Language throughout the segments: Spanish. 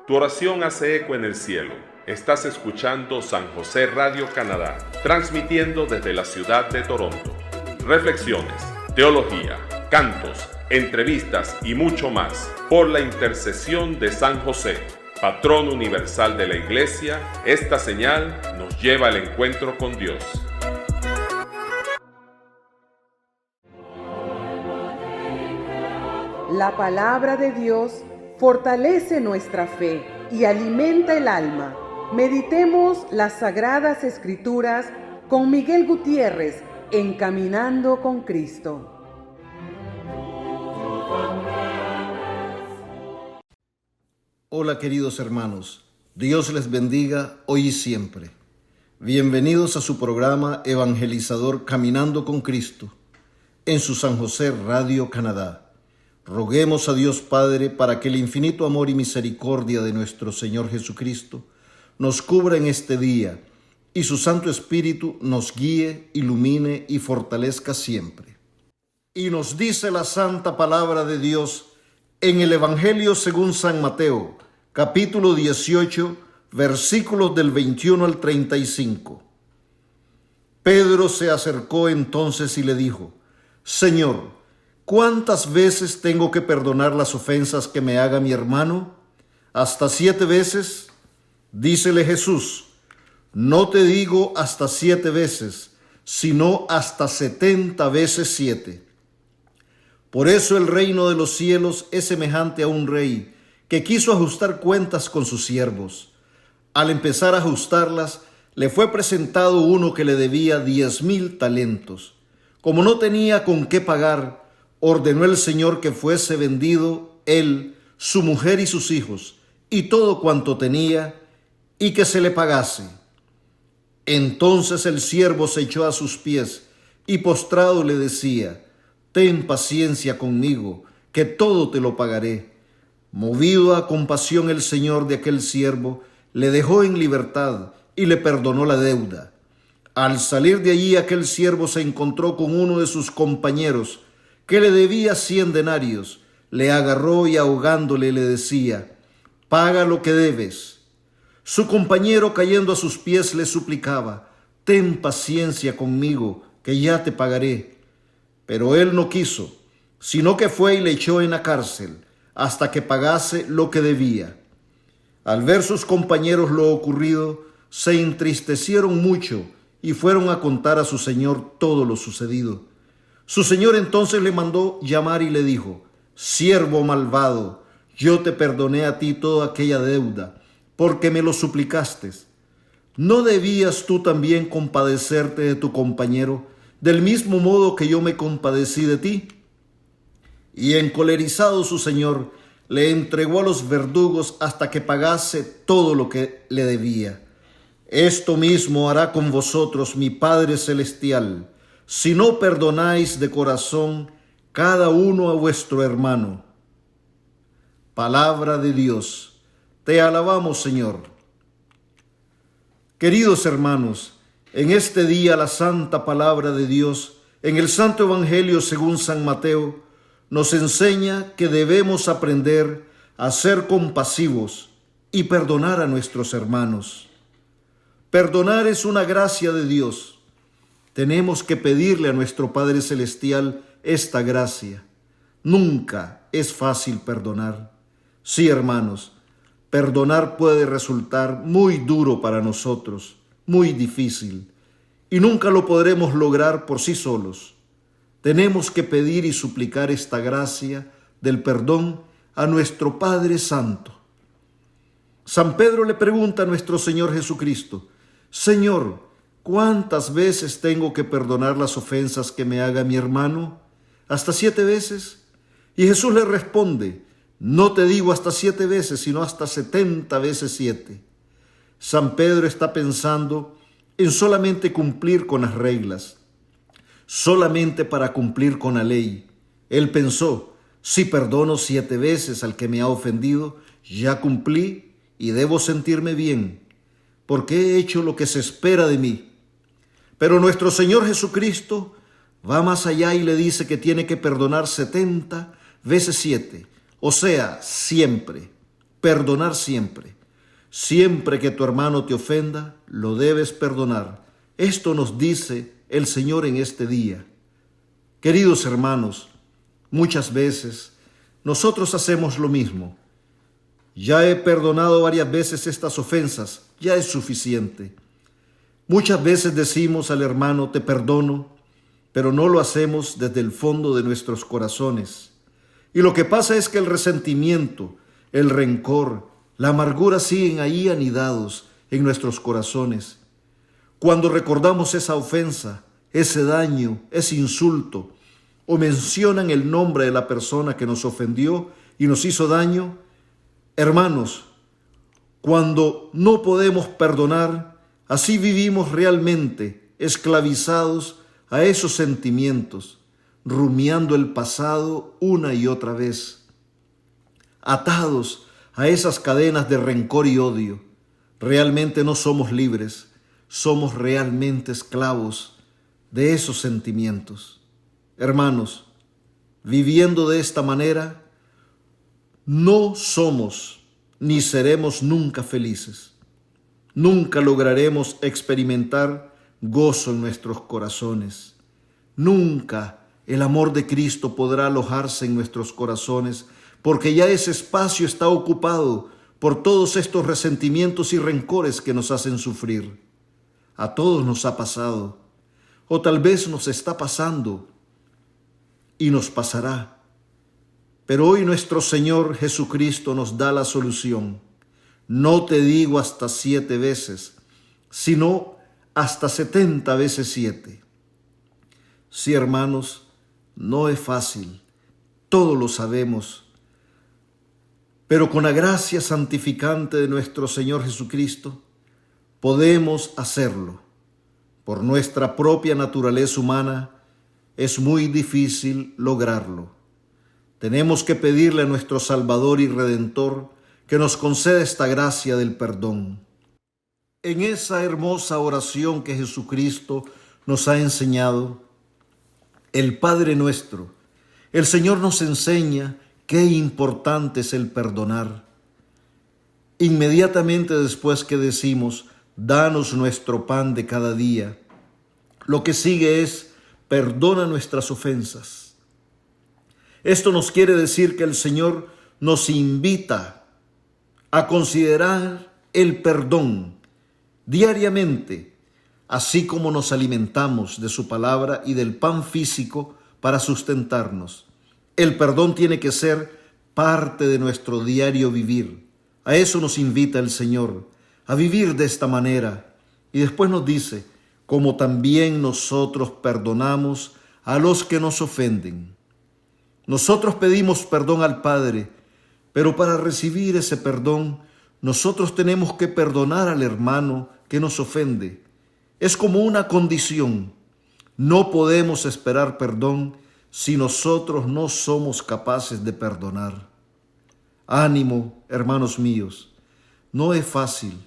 Tu oración hace eco en el cielo. Estás escuchando San José Radio Canadá, transmitiendo desde la ciudad de Toronto. Reflexiones, teología, cantos, entrevistas y mucho más por la intercesión de San José, patrón universal de la Iglesia. Esta señal nos lleva al encuentro con Dios. La palabra de Dios fortalece nuestra fe y alimenta el alma. Meditemos las Sagradas Escrituras con Miguel Gutiérrez en Caminando con Cristo. Hola queridos hermanos, Dios les bendiga hoy y siempre. Bienvenidos a su programa evangelizador Caminando con Cristo en su San José Radio Canadá. Roguemos a Dios Padre para que el infinito amor y misericordia de nuestro Señor Jesucristo nos cubra en este día y su Santo Espíritu nos guíe, ilumine y fortalezca siempre. Y nos dice la santa palabra de Dios en el Evangelio según San Mateo, capítulo 18, versículos del 21 al 35. Pedro se acercó entonces y le dijo: Señor, ¿cuántas veces tengo que perdonar las ofensas que me haga mi hermano? ¿Hasta 7 veces? Dícele Jesús: no te digo hasta 7 veces, sino hasta 70 veces 7. Por eso el reino de los cielos es semejante a un rey que quiso ajustar cuentas con sus siervos. Al empezar a ajustarlas, le fue presentado uno que le debía 10,000 talentos. Como no tenía con qué pagar, ordenó el Señor que fuese vendido él, su mujer y sus hijos, y todo cuanto tenía, y que se le pagase. Entonces el siervo se echó a sus pies, y postrado le decía: ten paciencia conmigo, que todo te lo pagaré. Movido a compasión el Señor de aquel siervo, le dejó en libertad, y le perdonó la deuda. Al salir de allí, aquel siervo se encontró con uno de sus compañeros, que le debía 100 denarios, le agarró y ahogándole le decía: paga lo que debes. Su compañero, cayendo a sus pies, le suplicaba: ten paciencia conmigo, que ya te pagaré. Pero él no quiso, sino que fue y le echó en la cárcel, hasta que pagase lo que debía. Al ver sus compañeros lo ocurrido, se entristecieron mucho y fueron a contar a su señor todo lo sucedido. Su señor entonces le mandó llamar y le dijo: siervo malvado, yo te perdoné a ti toda aquella deuda, porque me lo suplicaste. ¿No debías tú también compadecerte de tu compañero, del mismo modo que yo me compadecí de ti? Y encolerizado su señor, le entregó a los verdugos hasta que pagase todo lo que le debía. Esto mismo hará con vosotros mi Padre Celestial, si no perdonáis de corazón cada uno a vuestro hermano. Palabra de Dios. Te alabamos, Señor. Queridos hermanos, en este día la santa palabra de Dios, en el Santo Evangelio según San Mateo, nos enseña que debemos aprender a ser compasivos y perdonar a nuestros hermanos. Perdonar es una gracia de Dios. Tenemos que pedirle a nuestro Padre Celestial esta gracia. Nunca es fácil perdonar. Sí, hermanos, perdonar puede resultar muy duro para nosotros, muy difícil, y nunca lo podremos lograr por sí solos. Tenemos que pedir y suplicar esta gracia del perdón a nuestro Padre Santo. San Pedro le pregunta a nuestro Señor Jesucristo: Señor, ¿cuántas veces tengo que perdonar las ofensas que me haga mi hermano? ¿Hasta 7 veces? Y Jesús le responde: no te digo hasta 7 veces, sino hasta 70 veces 7. San Pedro está pensando en solamente cumplir con las reglas, solamente para cumplir con la ley. Él pensó: si perdono 7 veces al que me ha ofendido, ya cumplí y debo sentirme bien, porque he hecho lo que se espera de mí. Pero nuestro Señor Jesucristo va más allá y le dice que tiene que perdonar 70 veces 7, o sea, siempre. perdonar siempre. Siempre que tu hermano te ofenda, lo debes perdonar. Esto nos dice el Señor en este día. Queridos hermanos, muchas veces nosotros hacemos lo mismo. Ya he perdonado varias veces estas ofensas, ya es suficiente. Muchas veces decimos al hermano, te perdono, pero no lo hacemos desde el fondo de nuestros corazones. Y lo que pasa es que el resentimiento, el rencor, la amargura siguen ahí anidados en nuestros corazones. Cuando recordamos esa ofensa, ese daño, ese insulto, o mencionan el nombre de la persona que nos ofendió y nos hizo daño, hermanos, cuando no podemos perdonar, así vivimos realmente esclavizados a esos sentimientos, rumiando el pasado una y otra vez, atados a esas cadenas de rencor y odio. Realmente no somos libres, somos realmente esclavos de esos sentimientos. Hermanos, viviendo de esta manera, no somos ni seremos nunca felices. Nunca lograremos experimentar gozo en nuestros corazones. Nunca el amor de Cristo podrá alojarse en nuestros corazones, porque ya ese espacio está ocupado por todos estos resentimientos y rencores que nos hacen sufrir. A todos nos ha pasado, o tal vez nos está pasando y nos pasará. Pero hoy nuestro Señor Jesucristo nos da la solución. No te digo hasta 7 veces, sino hasta 70 veces 7. Sí, hermanos, no es fácil, todos lo sabemos, pero con la gracia santificante de nuestro Señor Jesucristo, podemos hacerlo. Por nuestra propia naturaleza humana, es muy difícil lograrlo. Tenemos que pedirle a nuestro Salvador y Redentor que nos conceda esta gracia del perdón. En esa hermosa oración que Jesucristo nos ha enseñado, el Padre Nuestro, el Señor nos enseña qué importante es el perdonar. Inmediatamente después que decimos, danos nuestro pan de cada día, lo que sigue es, perdona nuestras ofensas. Esto nos quiere decir que el Señor nos invita a considerar el perdón diariamente, así como nos alimentamos de su palabra y del pan físico para sustentarnos. El perdón tiene que ser parte de nuestro diario vivir. A eso nos invita el Señor, a vivir de esta manera. Y después nos dice, como también nosotros perdonamos a los que nos ofenden. Nosotros pedimos perdón al Padre, pero para recibir ese perdón, nosotros tenemos que perdonar al hermano que nos ofende. Es como una condición. No podemos esperar perdón si nosotros no somos capaces de perdonar. Ánimo, hermanos míos, no es fácil,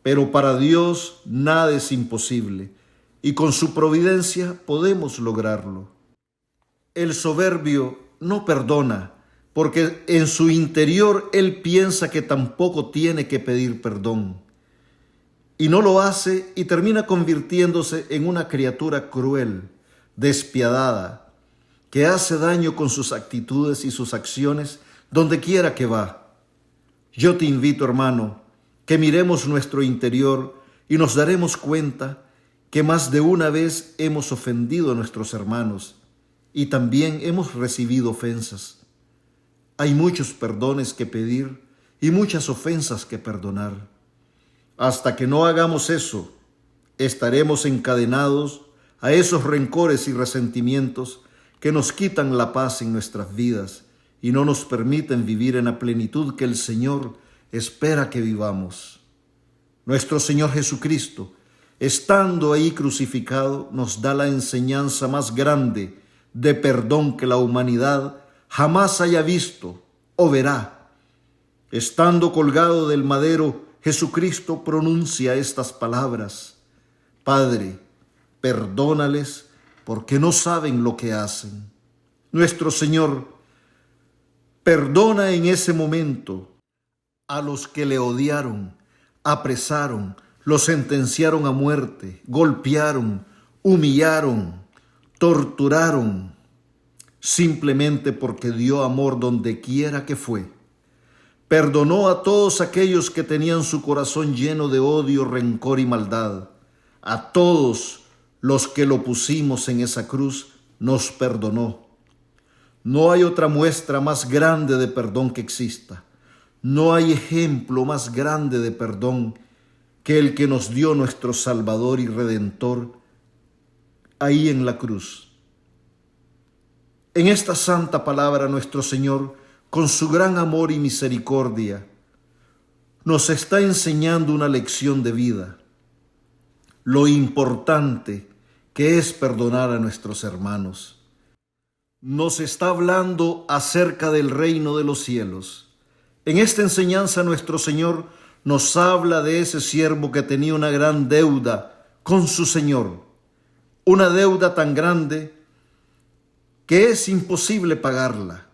pero para Dios nada es imposible, y con su providencia podemos lograrlo. El soberbio no perdona, porque en su interior él piensa que tampoco tiene que pedir perdón. Y no lo hace y termina convirtiéndose en una criatura cruel, despiadada, que hace daño con sus actitudes y sus acciones donde quiera que va. Yo te invito, hermano, que miremos nuestro interior y nos daremos cuenta que más de una vez hemos ofendido a nuestros hermanos y también hemos recibido ofensas. Hay muchos perdones que pedir y muchas ofensas que perdonar. Hasta que no hagamos eso, estaremos encadenados a esos rencores y resentimientos que nos quitan la paz en nuestras vidas y no nos permiten vivir en la plenitud que el Señor espera que vivamos. Nuestro Señor Jesucristo, estando ahí crucificado, nos da la enseñanza más grande de perdón que la humanidad jamás haya visto o verá. Estando colgado del madero, Jesucristo pronuncia estas palabras: Padre, perdónales porque no saben lo que hacen. Nuestro Señor perdona en ese momento A los que le odiaron, apresaron, lo sentenciaron a muerte, golpearon, humillaron, torturaron, simplemente porque dio amor donde quiera que fue. Perdonó a todos aquellos que tenían su corazón lleno de odio, rencor y maldad. A todos los que lo pusimos en esa cruz, nos perdonó. No hay otra muestra más grande de perdón que exista. No hay ejemplo más grande de perdón que el que nos dio nuestro Salvador y Redentor ahí en la cruz. En esta santa palabra nuestro Señor, con su gran amor y misericordia, nos está enseñando una lección de vida. Lo importante que es perdonar a nuestros hermanos. Nos está hablando acerca del reino de los cielos. En esta enseñanza nuestro Señor nos habla de ese siervo que tenía una gran deuda con su Señor. Una deuda tan grande que es imposible pagarla.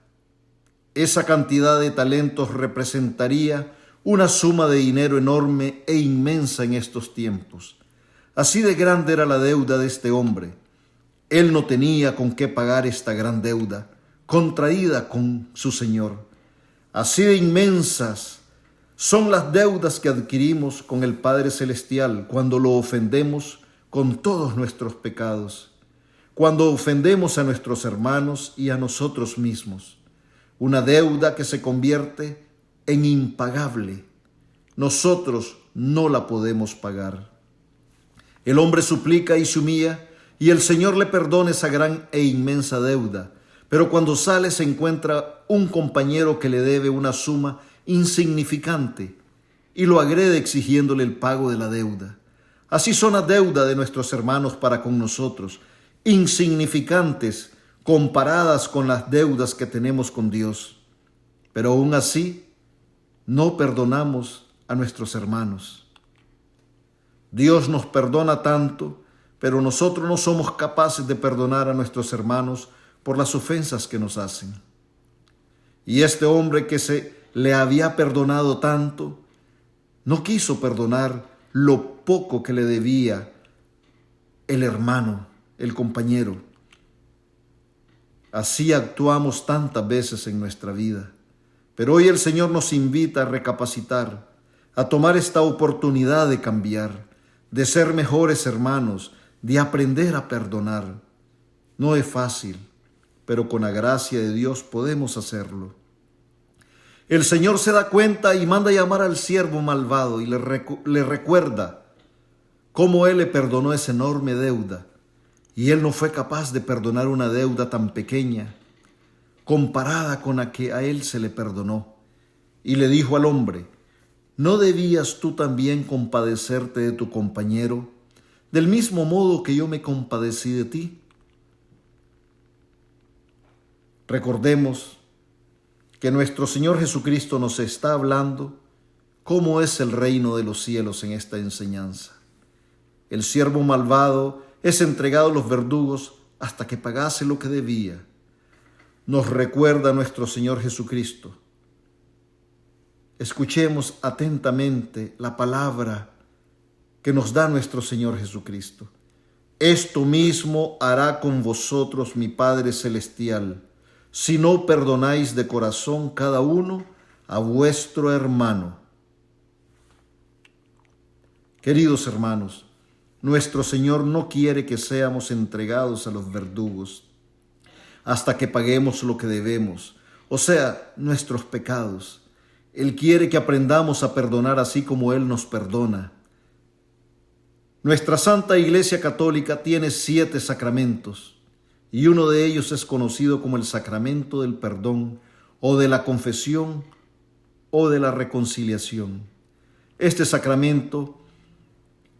Esa cantidad de talentos representaría una suma de dinero enorme e inmensa en estos tiempos. Así de grande era la deuda de este hombre. Él no tenía con qué pagar esta gran deuda, contraída con su Señor. Así de inmensas son las deudas que adquirimos con el Padre Celestial cuando lo ofendemos con todos nuestros pecados, cuando ofendemos a nuestros hermanos y a nosotros mismos. Una deuda que se convierte en impagable. Nosotros no la podemos pagar. El hombre suplica y se humilla, y el Señor le perdona esa gran e inmensa deuda. Pero cuando sale se encuentra un compañero que le debe una suma insignificante y lo agrede exigiéndole el pago de la deuda. Así son las deudas de nuestros hermanos para con nosotros, insignificantes comparadas con las deudas que tenemos con Dios. Pero aún así, no perdonamos a nuestros hermanos. Dios nos perdona tanto, pero nosotros no somos capaces de perdonar a nuestros hermanos por las ofensas que nos hacen. Y este hombre que se le había perdonado tanto, no quiso perdonar lo poco que le debía el hermano, el compañero. Así actuamos tantas veces en nuestra vida. Pero hoy el Señor nos invita a recapacitar, a tomar esta oportunidad de cambiar, de ser mejores hermanos, de aprender a perdonar. No es fácil, pero con la gracia de Dios podemos hacerlo. El Señor se da cuenta y manda llamar al siervo malvado y le recuerda cómo Él le perdonó esa enorme deuda. Y Él no fue capaz de perdonar una deuda tan pequeña comparada con la que a Él se le perdonó. Y le dijo al hombre: ¿no debías tú también compadecerte de tu compañero, del mismo modo que yo me compadecí de ti? Recordemos que nuestro Señor Jesucristo nos está hablando cómo es el reino de los cielos en esta enseñanza. El siervo malvado es entregado a los verdugos hasta que pagase lo que debía. Nos recuerda nuestro Señor Jesucristo. Escuchemos atentamente la palabra que nos da nuestro Señor Jesucristo. Esto mismo hará con vosotros mi Padre Celestial, si no perdonáis de corazón cada uno a vuestro hermano. Queridos hermanos, nuestro Señor no quiere que seamos entregados a los verdugos hasta que paguemos lo que debemos, o sea, nuestros pecados. Él quiere que aprendamos a perdonar así como Él nos perdona. Nuestra Santa Iglesia Católica tiene 7 sacramentos y uno de ellos es conocido como el sacramento del perdón o de la confesión o de la reconciliación. Este sacramento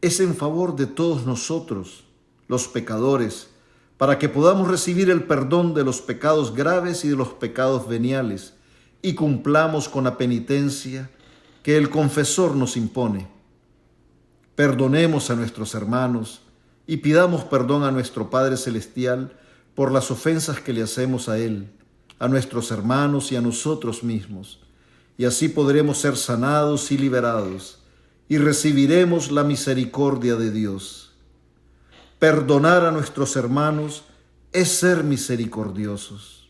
es en favor de todos nosotros, los pecadores, para que podamos recibir el perdón de los pecados graves y de los pecados veniales y cumplamos con la penitencia que el confesor nos impone. Perdonemos a nuestros hermanos y pidamos perdón a nuestro Padre Celestial por las ofensas que le hacemos a Él, a nuestros hermanos y a nosotros mismos. y así podremos ser sanados y liberados y recibiremos la misericordia de Dios. Perdonar a nuestros hermanos es ser misericordiosos.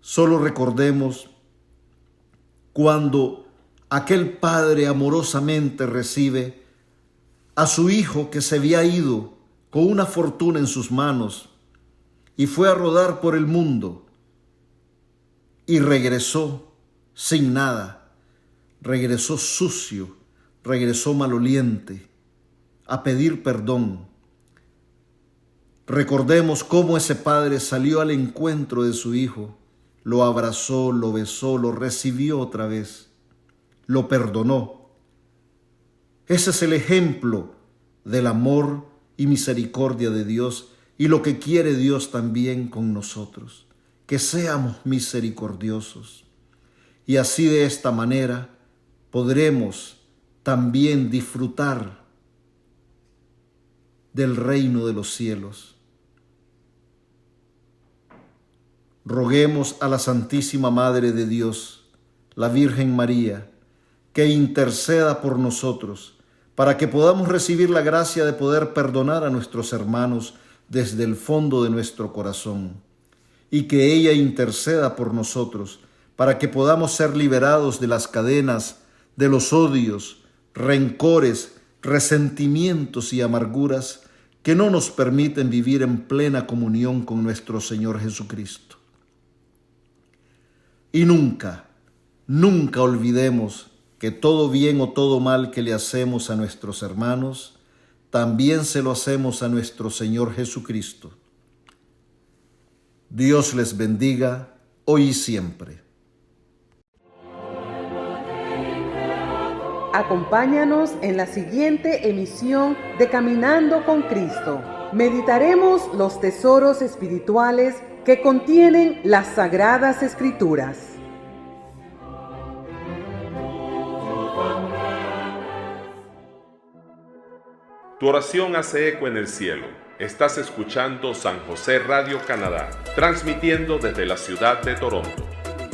Solo recordemos cuando aquel padre amorosamente recibe a su hijo que se había ido con una fortuna en sus manos y fue a rodar por el mundo y regresó sin nada, regresó sucio, regresó maloliente a pedir perdón. Recordemos cómo ese padre salió al encuentro de su hijo, lo abrazó, lo besó, lo recibió otra vez, lo perdonó. Ese es el ejemplo del amor y misericordia de Dios y lo que quiere Dios también con nosotros, que seamos misericordiosos. Y así de esta manera podremos también disfrutar del reino de los cielos. Roguemos a la Santísima Madre de Dios, la Virgen María, que interceda por nosotros, para que podamos recibir la gracia de poder perdonar a nuestros hermanos desde el fondo de nuestro corazón, y que ella interceda por nosotros, para que podamos ser liberados de las cadenas, de los odios, rencores, resentimientos y amarguras que no nos permiten vivir en plena comunión con nuestro Señor Jesucristo. Y nunca olvidemos que todo bien o todo mal que le hacemos a nuestros hermanos, también se lo hacemos a nuestro Señor Jesucristo. Dios les bendiga hoy y siempre. Acompáñanos en la siguiente emisión de Caminando con Cristo. Meditaremos los tesoros espirituales que contienen las Sagradas Escrituras. Tu oración hace eco en el cielo. Estás escuchando San José Radio Canadá, transmitiendo desde la ciudad de Toronto.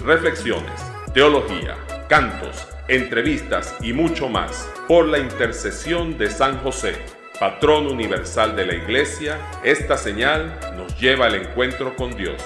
Reflexiones, teología, cantos, entrevistas y mucho más por la intercesión de San José, patrón universal de la Iglesia. Esta señal nos lleva al encuentro con Dios.